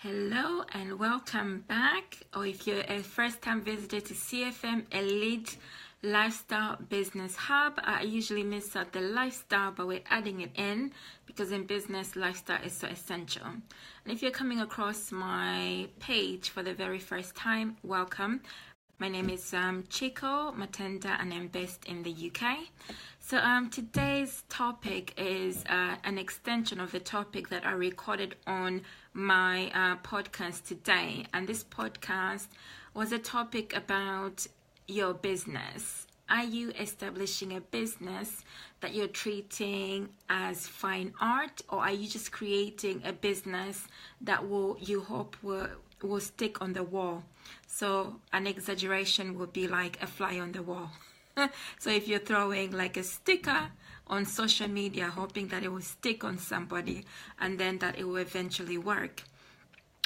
Hello and welcome back, or if you're a first-time visitor to CFM Elite Lifestyle Business Hub, I usually miss out the lifestyle, but we're adding it in because in business, lifestyle is so essential. And if you're coming across my page for the very first time, welcome. My name is Chiko Matenda and I'm based in the UK. So today's topic is an extension of the topic that I recorded on my podcast today. And this podcast was a topic about your business. Are you establishing a business that you're treating as fine art, or are you just creating a business that you hope will stick on the wall? So an exaggeration would be like a fly on the wall. So if you're throwing like a sticker on social media, hoping that it will stick on somebody and then that it will eventually work.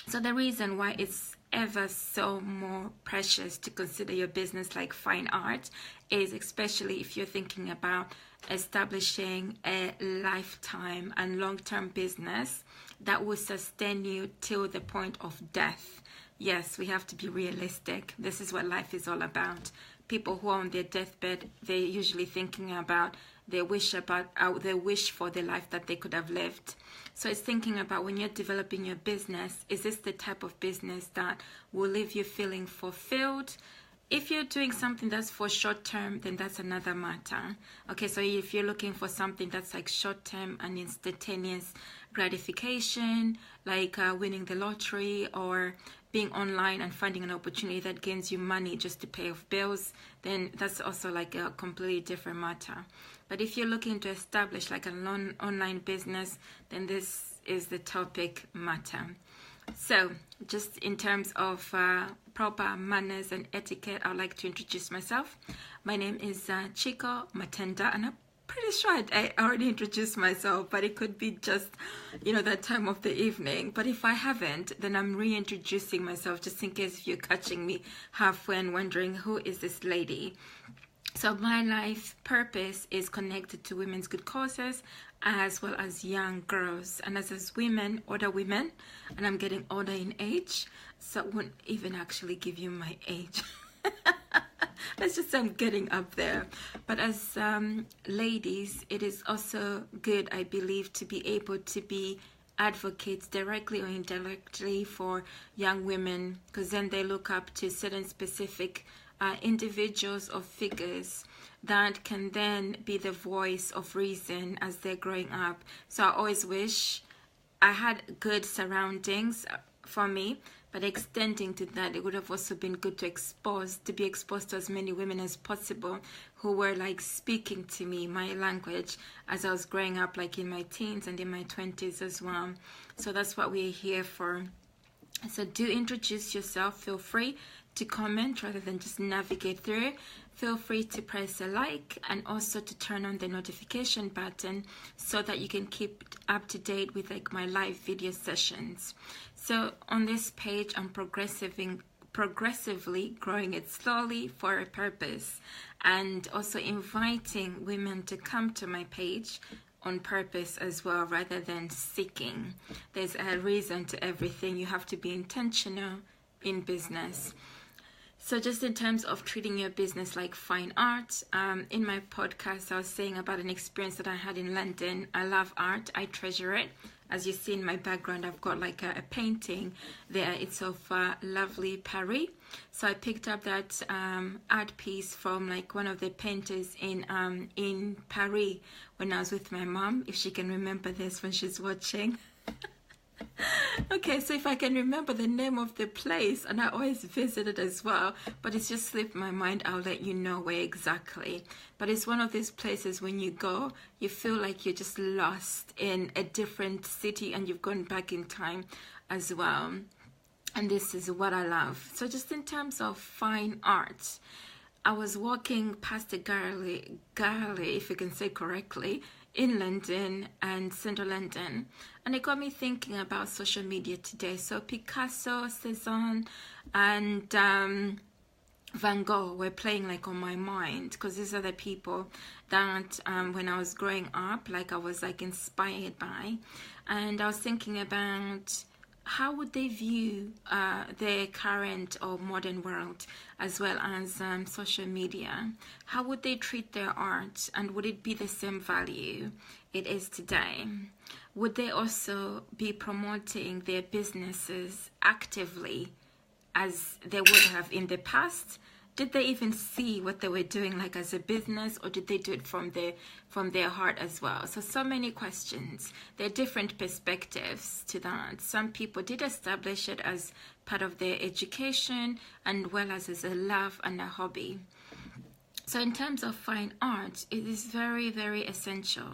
So the reason why it's ever so more precious to consider your business like fine art is, especially if you're thinking about establishing a lifetime and long-term business that will sustain you till the point of death. Yes, we have to be realistic. This is what life is all about. People who are on their deathbed, they're usually thinking about their wish for the life that they could have lived. So it's thinking about, when you're developing your business, is this the type of business that will leave you feeling fulfilled? If you're doing something that's for short term, then that's another matter. Okay, so if you're looking for something that's like short term and instantaneous gratification, like winning the lottery or being online and finding an opportunity that gains you money just to pay off bills, then that's also like a completely different matter. But if you're looking to establish like an online business, then this is the topic matter. So just in terms of proper manners and etiquette, I'd like to introduce myself. My name is Chiko Matenda, and I'm pretty sure I already introduced myself, but it could be just, that time of the evening. But if I haven't, then I'm reintroducing myself just in case if you're catching me halfway and wondering, who is this lady? So my life purpose is connected to women's good causes as well as young girls. And as women, older women, and I'm getting older in age, so I won't even actually give you my age. Let's just say I'm getting up there. But as ladies, it is also good, I believe, to be able to be advocates directly or indirectly for young women, because then they look up to certain specific individuals or figures that can then be the voice of reason as they're growing up. So I always wish I had good surroundings for me, but extending to that, it would have also been good to be exposed to as many women as possible who were like speaking to me my language as I was growing up, like in my teens and in my 20s as well. So that's what we're here for. So do introduce yourself. Feel free to comment rather than just navigate through. Feel free to press a like and also to turn on the notification button so that you can keep up to date with like my live video sessions. So on this page, I'm progressively growing it slowly for a purpose, and also inviting women to come to my page on purpose as well, rather than seeking. There's a reason to everything. You have to be intentional in business. So just in terms of treating your business like fine art, in my podcast, I was saying about an experience that I had in London. I love art. I treasure it. As you see in my background, I've got like a painting there. It's of lovely Paris. So I picked up that art piece from like one of the painters in Paris when I was with my mom, if she can remember this when she's watching. Okay, so if I can remember the name of the place, and I always visit it as well, but it's just slipped my mind, I'll let you know where exactly. But it's one of these places when you go, you feel like you're just lost in a different city and you've gone back in time as well. And this is what I love. So just in terms of fine art, I was walking past a gallery, if you can say correctly, in London and central London, and it got me thinking about social media today. So Picasso, Cezanne, and Van Gogh were playing like on my mind, because these are the people that when I was growing up, like I was like inspired by. And I was thinking about how would they view their current or modern world, as well as social media? How would they treat their art, and would it be the same value it is today? Would they also be promoting their businesses actively as they would have in the past? Did they even see what they were doing like as a business, or did they do it from their heart as well? So many questions. There are different perspectives to that. Some people did establish it as part of their education, and well as a love and a hobby. So in terms of fine art, it is very, very essential,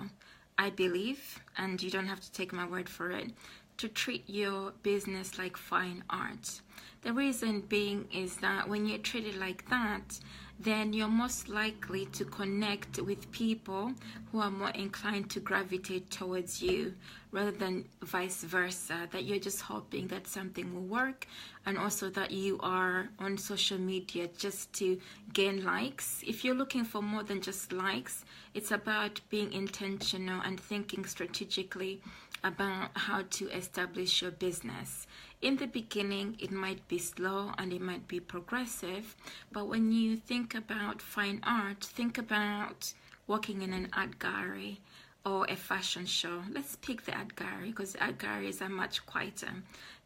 I believe, and you don't have to take my word for it, to treat your business like fine art. The reason being is that when you're treated like that, then you're most likely to connect with people who are more inclined to gravitate towards you, rather than vice versa, that you're just hoping that something will work, and also that you are on social media just to gain likes. If you're looking for more than just likes, it's about being intentional and thinking strategically about how to establish your business. In the beginning, it might be slow and it might be progressive, but when you think about fine art, think about working in an art gallery or a fashion show. Let's pick the art gallery, because art galleries are much quieter.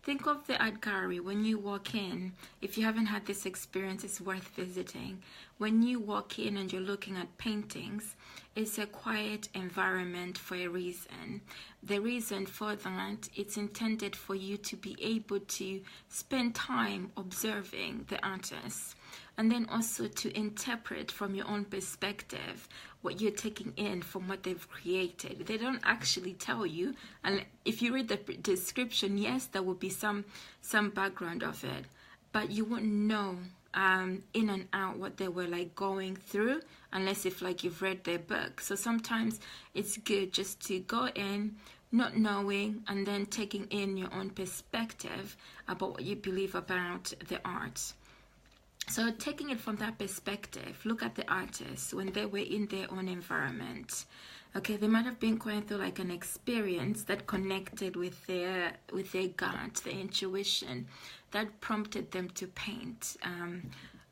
Think of the art gallery when you walk in. If you haven't had this experience, it's worth visiting. When you walk in and you're looking at paintings, it's a quiet environment for a reason. The reason for that, it's intended for you to be able to spend time observing the artists, and then also to interpret from your own perspective what you're taking in from what they've created. They don't actually tell you, and if you read the description, yes, there will be some background of it, but you won't know in and out what they were like going through, unless if like you've read their book. So sometimes it's good just to go in not knowing, and then taking in your own perspective about what you believe about the art. So taking it from that perspective, look at the artists when they were in their own environment. Okay, they might have been going through like an experience that connected with their gut, their intuition, that prompted them to paint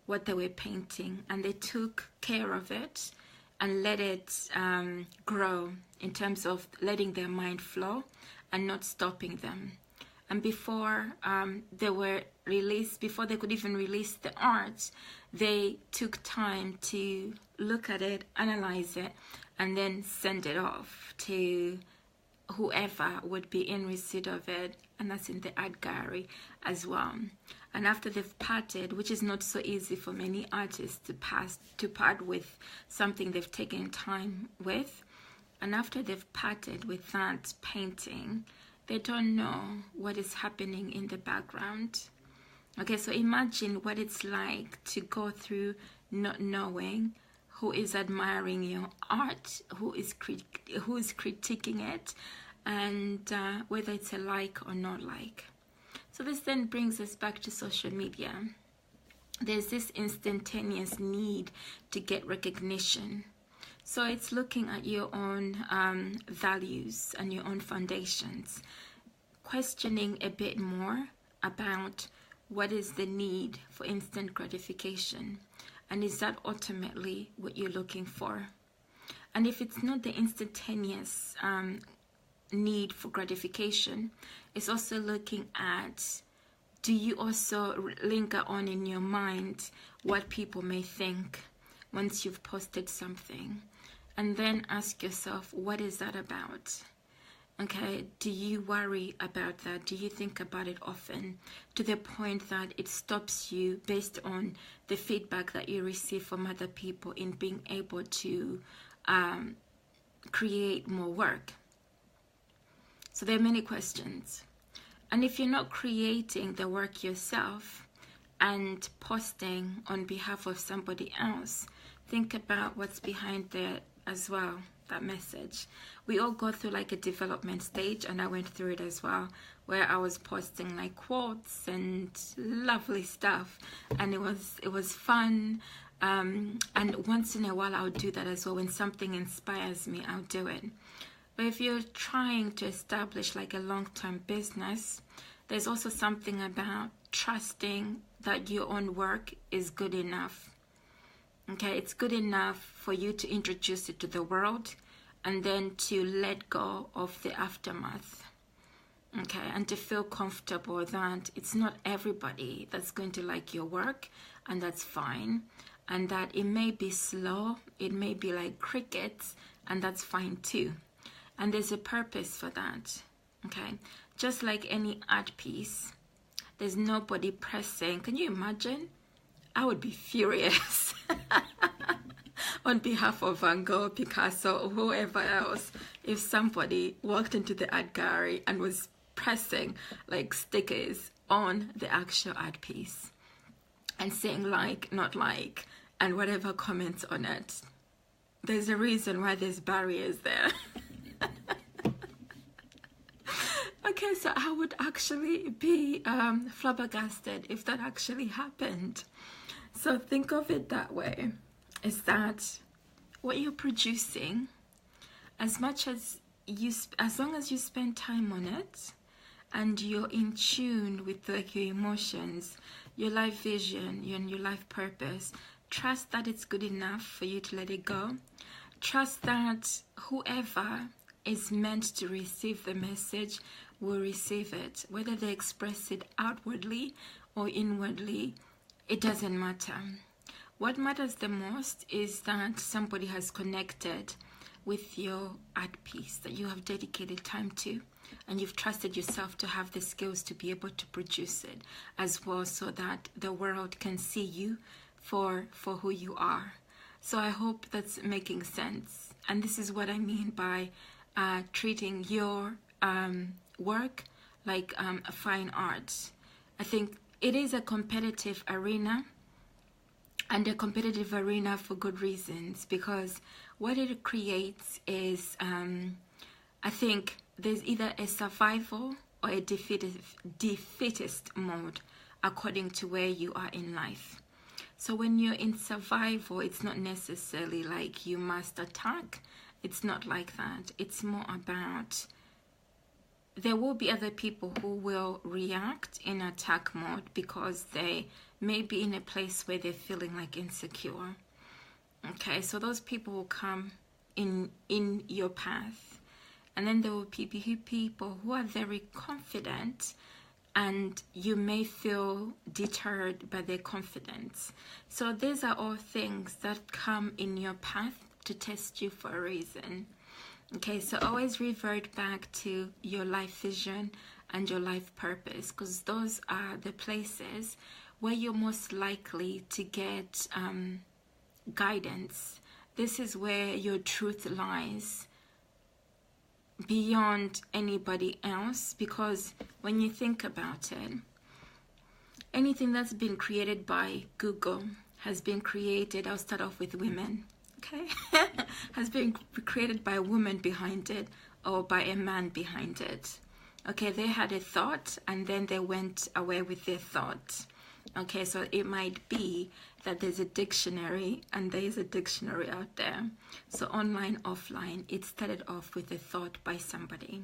what they were painting, and they took care of it and let it grow in terms of letting their mind flow and not stopping them. And before they were released, before they could even release the art, they took time to look at it, analyze it, and then send it off to whoever would be in receipt of it, and that's in the art gallery as well. And after they've parted, which is not so easy for many artists to part with something they've taken time with, and after they've parted with that painting, they don't know what is happening in the background. Okay, so imagine what it's like to go through not knowing who is admiring your art, who is critiquing it, and whether it's a like or not like. So this then brings us back to social media. There's this instantaneous need to get recognition. So it's looking at your own values and your own foundations, questioning a bit more about what is the need for instant gratification, and is that ultimately what you're looking for? And if it's not the instantaneous need for gratification, it's also looking at, do you also linger on in your mind what people may think once you've posted something? And then ask yourself, what is that about? Okay, do you worry about that? Do you think about it often, to the point that it stops you based on the feedback that you receive from other people in being able to create more work? So there are many questions. And if you're not creating the work yourself and posting on behalf of somebody else, think about what's behind there as well, that message. We all go through like a development stage, and I went through it as well, where I was posting like quotes and lovely stuff, and it was fun. And once in a while I'll do that as well. When something inspires me, I'll do it. But if you're trying to establish like a long-term business, there's also something about trusting that your own work is good enough. Okay, it's good enough for you to introduce it to the world and then to let go of the aftermath. Okay, and to feel comfortable that it's not everybody that's going to like your work, and that's fine. And that it may be slow, it may be like crickets, and that's fine too. And there's a purpose for that. Okay, just like any art piece, there's nobody pressing. Can you imagine? I would be furious on behalf of Van Gogh, Picasso, or whoever else, if somebody walked into the art gallery and was pressing like stickers on the actual art piece and saying like, not like, and whatever comments on it. There's a reason why there's barriers there. Okay, so I would actually be flabbergasted if that actually happened. So think of it that way, is that what you're producing, as much as as long as you spend time on it and you're in tune with like your emotions, your life vision, and your life purpose, trust that it's good enough for you to let it go. Trust that whoever is meant to receive the message will receive it, whether they express it outwardly or inwardly. It doesn't matter. What matters the most is that somebody has connected with your art piece that you have dedicated time to, and you've trusted yourself to have the skills to be able to produce it as well, so that the world can see you for who you are. So I hope that's making sense. And this is what I mean by treating your work like a fine art. I think it is a competitive arena, and a competitive arena for good reasons, because what it creates is, I think there's either a survival or a defeatist mode according to where you are in life. So when you're in survival, it's not necessarily like you must attack. It's not like that. It's more about, there will be other people who will react in attack mode because they may be in a place where they're feeling like insecure. Okay, so those people will come in your path. And then there will be people who are very confident, and you may feel deterred by their confidence. So these are all things that come in your path to test you for a reason. Okay, so always revert back to your life vision and your life purpose, because those are the places where you're most likely to get guidance. This is where your truth lies beyond anybody else, because when you think about it, anything that's been created by Google has been created, I'll start off with women, okay? Has been created by a woman behind it or by a man behind it. Okay, they had a thought and then they went away with their thought. Okay, so it might be that there's a dictionary, and there is a dictionary out there. So online, offline, it started off with a thought by somebody.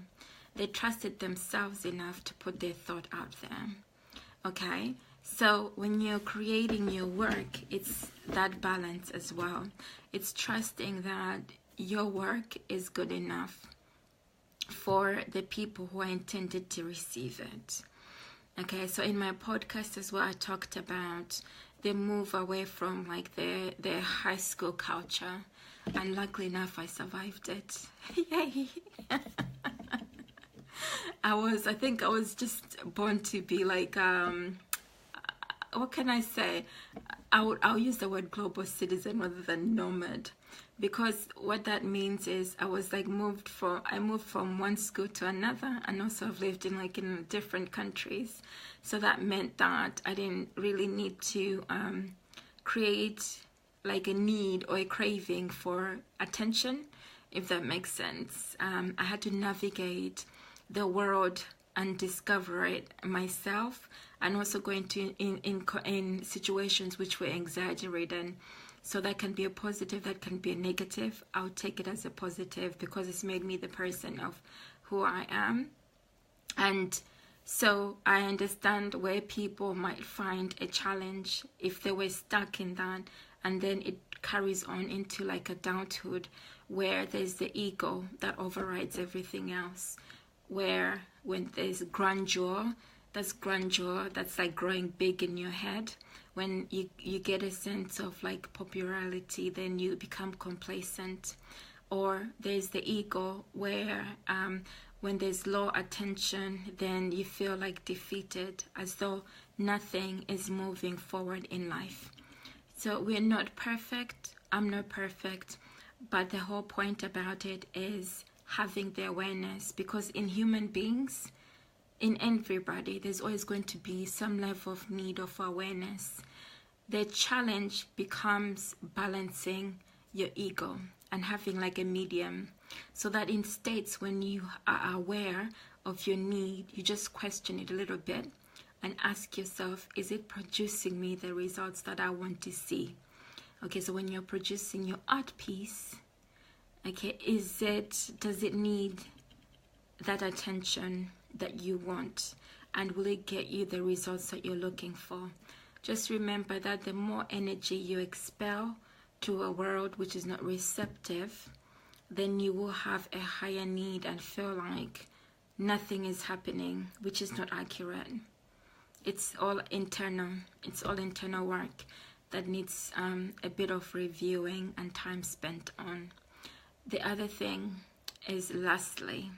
They trusted themselves enough to put their thought out there. Okay, so when you're creating your work, it's that balance as well. It's trusting that your work is good enough for the people who are intended to receive it. Okay, so in my podcast as well, I talked about the move away from like their high school culture, and luckily enough, I survived it. Yay! I think I was just born to be like, what can I say? I'll use the word global citizen rather than nomad, because what that means is I was like I moved from one school to another, and also I've lived in different countries. So that meant that I didn't really need to create like a need or a craving for attention, if that makes sense. I had to navigate the world and discover it myself, and also go into in situations which were exaggerated. So that can be a positive, that can be a negative. I'll take it as a positive because it's made me the person of who I am. And So I understand where people might find a challenge if they were stuck in that, and then it carries on into like adulthood, where there's the ego that overrides everything else, where when there's grandeur, that's like growing big in your head. When you get a sense of like popularity, then you become complacent. Or there's the ego where when there's low attention, then you feel like defeated, as though nothing is moving forward in life. So we're not perfect. I'm not perfect. But the whole point about it is having the awareness, because in human beings, in everybody, there's always going to be some level of need of awareness. The challenge becomes balancing your ego and having like a medium, so that in states when you are aware of your need, you just question it a little bit and ask yourself, is it producing me the results that I want to see? Okay, so when you're producing your art piece, okay, does it need that attention that you want, and will it get you the results that you're looking for? Just remember that the more energy you expel to a world which is not receptive, then you will have a higher need and feel like nothing is happening, which is not accurate. It's all internal. It's all internal work that needs a bit of reviewing and time spent on. The other thing is, lastly,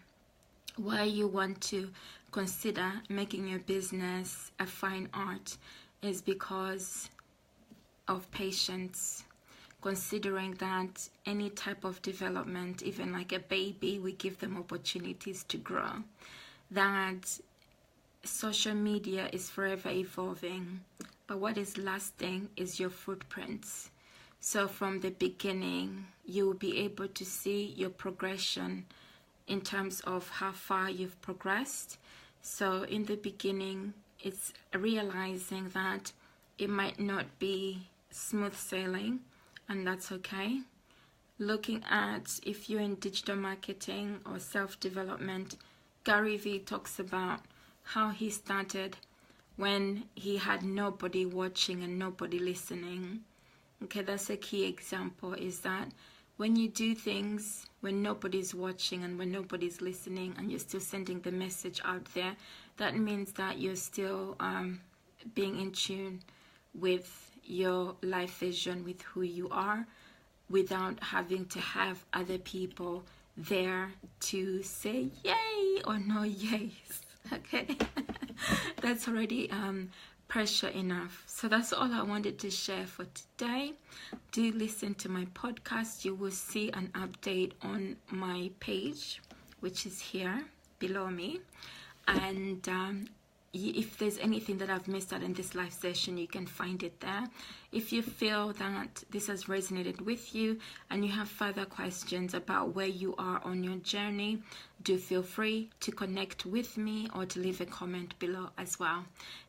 why you want to consider making your business a fine art is because of patience. Considering that any type of development, even like a baby, we give them opportunities to grow. That social media is forever evolving, but what is lasting is your footprints. So from the beginning, you will be able to see your progression in terms of how far you've progressed. So in the beginning, it's realizing that it might not be smooth sailing, and that's okay. Looking at, if you're in digital marketing or self-development, Gary Vee talks about how he started when he had nobody watching and nobody listening. Okay, that's a key example, is that when you do things when nobody's watching and when nobody's listening, and you're still sending the message out there, that means that you're still being in tune with your life vision, with who you are, without having to have other people there to say yay or no yays. Okay. That's already pressure enough. So that's all I wanted to share for today. Do listen to my podcast. You will see an update on my page, which is here below me. And if there's anything that I've missed out in this live session, you can find it there. If you feel that this has resonated with you and you have further questions about where you are on your journey, do feel free to connect with me or to leave a comment below as well.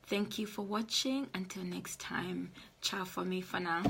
Thank you for watching. Until next time, ciao for me for now.